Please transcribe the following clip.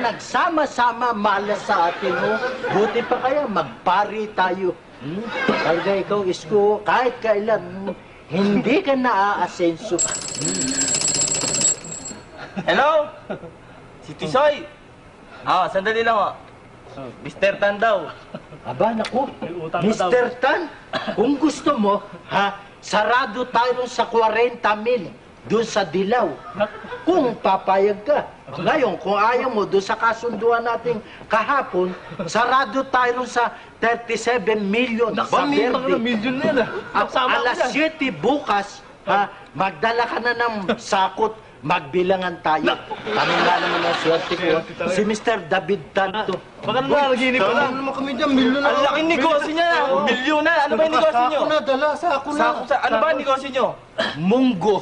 nagsama-sama malas sa atin, oh. Buti pa kaya magpari tayo. Talaga ikaw, Isko, kahit kailan, hindi ka naaasenso. Hello? Si Tisoy? Sandali lang, Mr. Tan daw. Aba, naku, Mr. Tan, kung gusto mo, sarado tayo sa 40,000 doon sa Dilaw. Kung papayag ka. Ngayon, kung ayaw mo, doon sa kasunduan nating kahapon, sarado tayo sa 37 million sa Verde. Million na yan, Alas 7 bukas, magdala ka na ng sakot, magbilangan tayo. Kami nga naman ang swerte ko. Si Mr. David Tanto. Baka nanaginip ka lang. naman kami dyan, milyon na. Ang laking negosyo niya! Milyon na! Ano ba yung negosyo niyo? Sako na, dala, sako na. Ano ba yung negosyo niyo? Munggo.